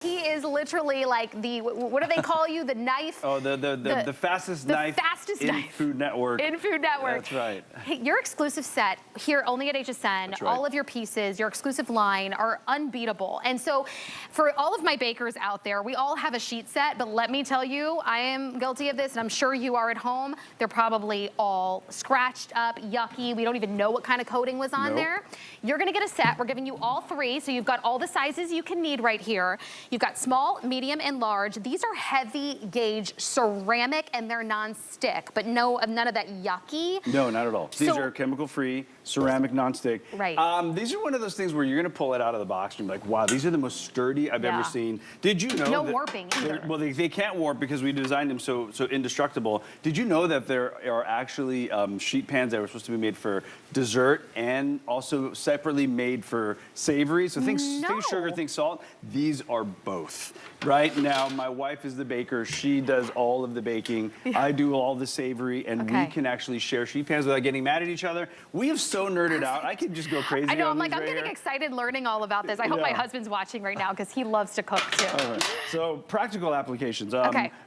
He is literally like the, what do they call you? The knife? Oh, the fastest knife in Food Network. In Food Network. That's right. Hey, your exclusive set here only at HSN, That's right. all of your pieces, your exclusive line are unbeatable. And so for all of my bakers out there, we all have a sheet set, but let me tell you, I am guilty of this, and I'm sure you are at home. They're probably all scratched up, yucky. We don't even know what kind of coating was on there. You're gonna get a set. We're giving you all three, so you've got all the sizes you can need right here. You've got small, medium, and large. These are heavy gauge ceramic, and they're non-stick, but none of that yucky. No, not at all. These are chemical-free, ceramic, non-stick. Right. These are one of those things where you're gonna pull it out of the box and you're like, wow, these are the most sturdy I've ever seen. Did you know no warping either. Well, they can't warp because we designed them so indestructible. Did you know that there are actually sheet pans that were supposed to be made for dessert and also separately made for savory? So think sugar, think salt. These are both. Right now, my wife is the baker. She does all of the baking. I do all the savory, and we can actually share sheet pans without getting mad at each other. We have so nerded out. I could just go crazy. I know. On I'm like, these I'm right getting here. excited learning all about this. I hope my husband's watching right now because he loves to cook too. All right. So practical applications.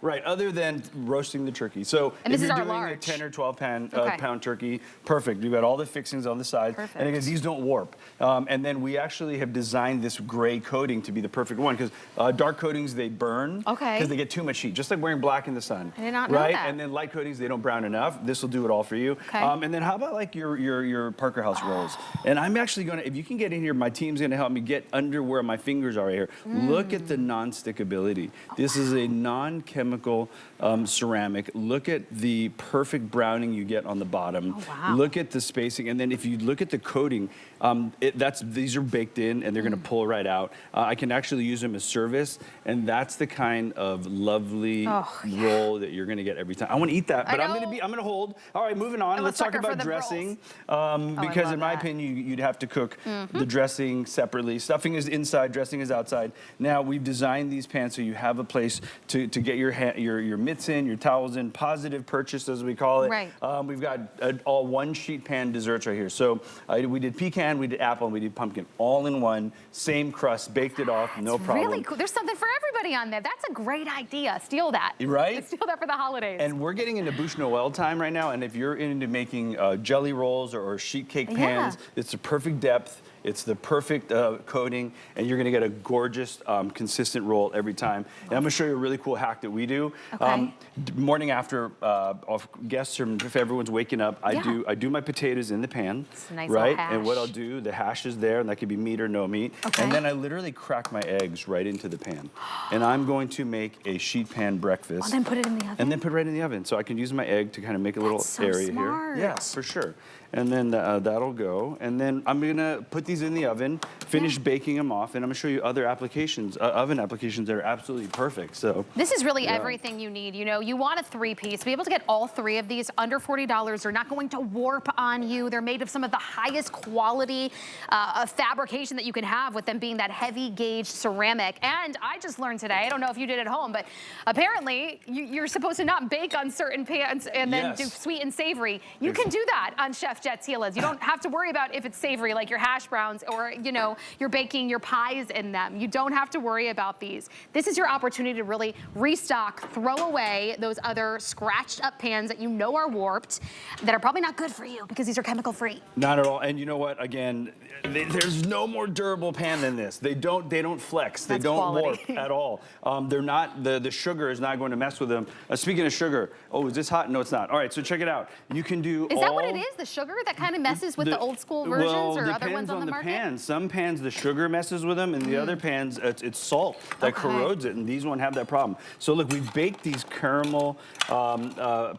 Right. Other than roasting the turkey. So and if this you're is our doing large. a 10 or 12 pound turkey, perfect. You've got all the fixings on the side. Perfect. And again, these don't warp. And then we actually have designed this gray coating to be the perfect one because dark coatings, they burn. Because they get too much heat, just like wearing black in the sun. I did not know that. And then light coatings, they don't brown enough. This will do it all for you. And then how about like your Parker House rolls? And I'm actually gonna, if you can get in here, my team's gonna help me get under where my fingers are right here. Look at the non-stick ability. This is a non-chemical ceramic. Look at the perfect browning you get on the bottom. Look at the spacing, and then if you look at the coating, these are baked in and they're gonna pull right out. I can actually use them as service, and that's the kind of lovely roll that you're gonna get every time. I wanna eat that, but I'm gonna hold. All right, moving on. Let's talk about dressing. Because in my opinion, you'd have to cook the dressing separately. Stuffing is inside, dressing is outside. Now, we've designed these pans so you have a place to get your mitts in, your towels in, positive purchase as we call it. We've got all one sheet pan desserts right here. So we did pecan, we did apple, and we did pumpkin, all in one, same crust, baked it off, no problem. Really cool. There's something for everybody on there. That's a great idea. Steal that. Right? Steal that for the holidays. And we're getting into Bouche Noel time right now, and if you're into making jelly rolls or sheet cake pans, it's the perfect depth. It's the perfect coating, and you're gonna get a gorgeous, consistent roll every time. And I'm gonna show you a really cool hack that we do. Morning after guests, if everyone's waking up, I do my potatoes in the pan, nice right? And what I'll do, the hash is there, and that could be meat or no meat. And then I literally crack my eggs right into the pan. And I'm going to make a sheet pan breakfast. And then put it in the oven? And then put it right in the oven. So I can use my egg to kind of make a little area here. Yeah, for sure. And then that'll go. And then I'm gonna put these in the oven, finish baking them off, and I'm gonna show you other applications, oven applications that are absolutely perfect. So this is really everything you need. You know, you want a 3-piece. To be able to get all three of these under $40. They're not going to warp on you. They're made of some of the highest quality fabrication that you can have, with them being that heavy gauge ceramic. And I just learned today, I don't know if you did at home, but apparently you're supposed to not bake on certain pans and then do sweet and savory. You can do that on Chef Jet Tila's. You don't have to worry about if it's savory, like your hash browns, or you know, you're baking your pies in them. You don't have to worry about these. This is your opportunity to really restock, throw away those other scratched up pans that you know are warped, that are probably not good for you because these are chemical free. Not at all. And you know what? Again, there's no more durable pan than this. They don't flex. They don't warp at all. They're not, the sugar is not going to mess with them. Speaking of sugar, oh, is this hot? No, it's not. All right, so check it out. You can do Is that what it is? The sugar that kind of messes with the old school versions or other ones on the market? Pans. Some pans, the sugar messes with them, and the other pans, it's salt that corrodes it, and these won't have that problem. So look, we've baked these caramel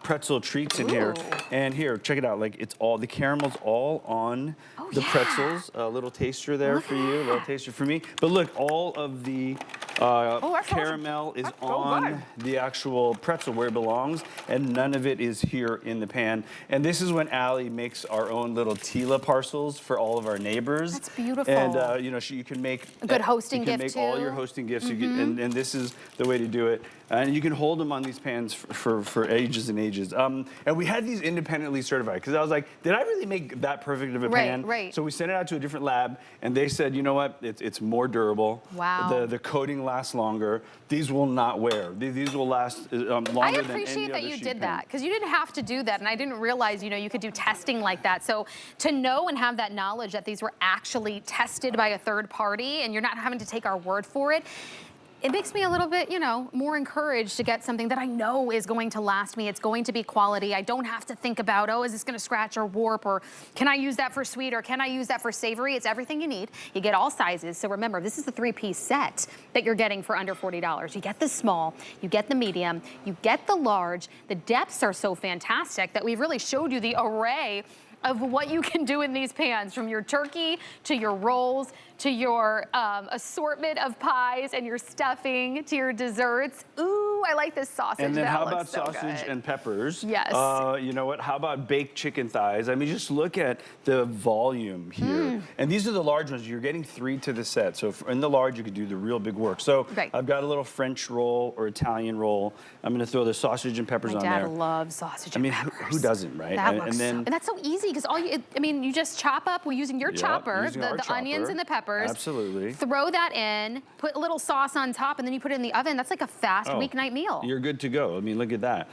pretzel treats in here, and here, check it out. Like, it's all, the caramel's all on the pretzels. A little taster there for you, a little taster for me. But look, all of the caramel is on the actual pretzel where it belongs, and none of it is here in the pan. And this is when Allie makes our own little Tila parcels for all of our neighbors. That's beautiful. And you know, you can make a good hosting gift too. You can make all your hosting gifts, and this is the way to do it. And you can hold them on these pans for ages and ages. And we had these independently certified, because I was like, did I really make that perfect of a pan? So we sent it out to a different lab, and they said, you know what, it's more durable. Wow. The coating can last longer. These will not wear. These will last longer than any other sheet pan. I appreciate that you did that, because you didn't have to do that, and I didn't realize, you know, you could do testing like that. So to know and have that knowledge that these were actually tested by a third party, and you're not having to take our word for it, it makes me a little bit, you know, more encouraged to get something that I know is going to last me. It's going to be quality. I don't have to think about, oh, is this going to scratch or warp, or can I use that for sweet, or can I use that for savory? It's everything you need. You get all sizes. So remember, this is the 3-piece set that you're getting for under $40. You get the small, you get the medium, you get the large. The depths are so fantastic that we've really showed you the array of what you can do in these pans, from your turkey to your rolls to your assortment of pies and your stuffing to your desserts. Ooh, I like this sausage. And then that how about so sausage good. and peppers? Yes. You know what? How about baked chicken thighs? I mean, just look at the volume here. And these are the large ones. You're getting 3 to the set. So in the large, you could do the real big work. So I've got a little French roll or Italian roll. I'm going to throw the sausage and peppers on there. My dad loves sausage and peppers. Who doesn't, right? That looks and that's so easy, because all you, I mean, you just chop up. We're using your chopper, the onions and the peppers. Absolutely. Throw that in, put a little sauce on top, and then you put it in the oven. That's like a fast weeknight meal. You're good to go. I mean, look at that.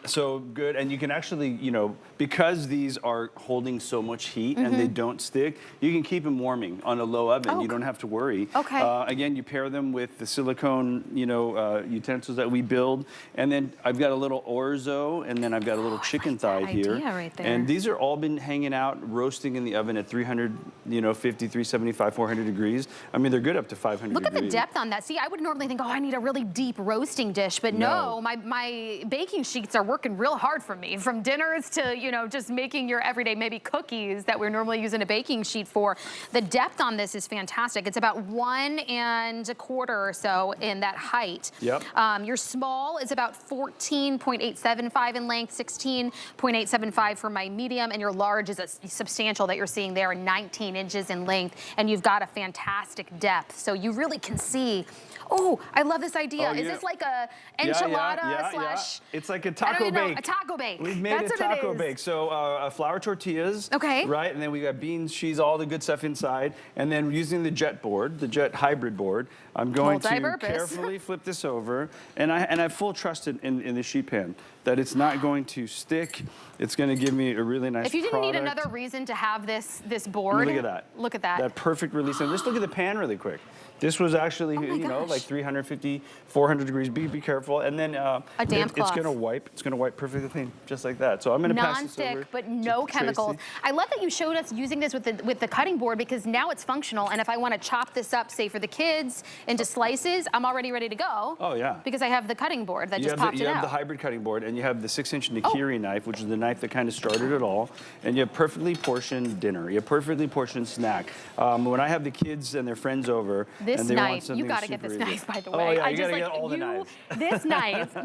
So good. And you can actually, you know, because these are holding so much heat and they don't stick, you can keep them warming on a low oven. You don't have to worry. Okay. Again, you pair them with the silicone, you know, utensils that we build. And then I've got a little orzo, and then I've got a little chicken thigh here. Right there. And these are all been hanging out, roasting in the oven at 300, you know, 50, 375, 400 degrees. I mean, they're good up to 500 Look degrees. at the depth on that. See, I would normally think, oh, I need a really deep roasting dish, but no, my baking sheets are working real hard for me, from dinners to, you know, just making your everyday maybe cookies that we're normally using a baking sheet for. The depth on this is fantastic. It's about 1 1/4 or so in that height. Yep. Your small is about 14.875 in length, 16.875 for my medium, and your large is a substantial that you're seeing there, 19 inches in length, and you've got a fantastic depth. So you really can see. Oh, I love this idea. Is this like a enchilada slash? It's like a taco bake. A taco bake. We've made a taco bake. So flour tortillas. Okay. Right, and then we got beans, cheese, all the good stuff inside. And then using the Jet board, the Jet hybrid board, I'm going to carefully flip this over. And I have full trust in the sheet pan that it's not going to stick. It's going to give me a really nice If you didn't need another reason to have this board. Look at that. Look at that. That perfect release. And just look at the pan really quick. This was actually, you know, like 350, 400 degrees. Be careful. And then a damp cloth. It's going to wipe perfectly clean, just like that. So I'm going to pass this over. Non-stick, but no chemicals. I love that you showed us using this with the cutting board, because now it's functional. And if I want to chop this up, say for the kids, into slices, I'm already ready to go. Oh yeah. Because I have the cutting board that just popped it out. You have the hybrid cutting board, and you have the 6-inch Nikiri knife, which is the knife that kind of started it all. And you have perfectly portioned dinner. You have perfectly portioned snack. When I have the kids and their friends over, and they want something you got to get this knife, by the way. Oh yeah, you got to get all the knives. This knife,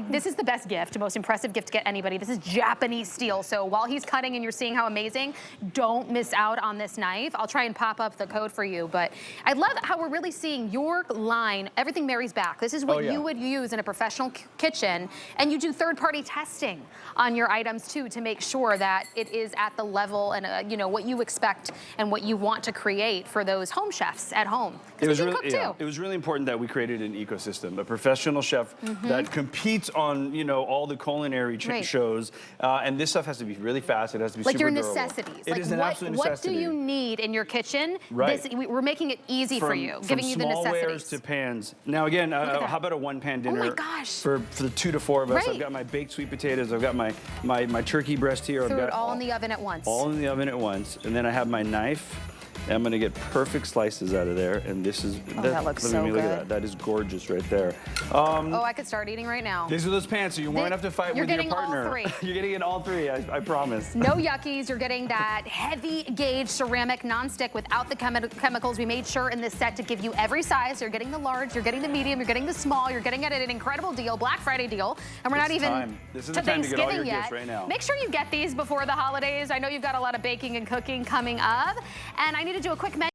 this is the best gift, most impressive gift to get anybody. This is Japanese steel. So while he's cutting and you're seeing how amazing, don't miss out on this knife. I'll try and pop up the code for you. But I love how we're really seeing your line. Everything marries back. This is what you would use in a professional kitchen, and you do third-party testing on your items too to make sure that it is at the level and you know, what you expect and what you want to create for those home chefs at home. It was really important that we created an ecosystem, a professional chef that competes on, you know, all the culinary shows, and this stuff has to be really fast. It has to be like super your durable. necessities. It is an absolute necessity. What do you need in your kitchen? We're making it easy for you, giving you the necessities. From smallwares to pans. Now again, how about a one-pan dinner? Oh my gosh. For the 2 to 4 of us. I've got my baked sweet potatoes. I've got my turkey breast here. Threw it all in the oven at once. All in the oven at once, and then I have my knife. And I'm going to get perfect slices out of there, and this is that looks so good. Look at that. That is gorgeous right there. I could start eating right now. These are those pans, so you won't have to fight with your partner. All 3. You're getting it all 3, I promise. No yuckies. You're getting that heavy gauge ceramic nonstick without the chemicals. We made sure in this set to give you every size. You're getting the large, you're getting the medium, you're getting the small, you're getting it at an incredible deal, Black Friday deal, and we're not even to Thanksgiving yet. Right now. Make sure you get these before the holidays. I know you've got a lot of baking and cooking coming up, and I need to do a quick mention.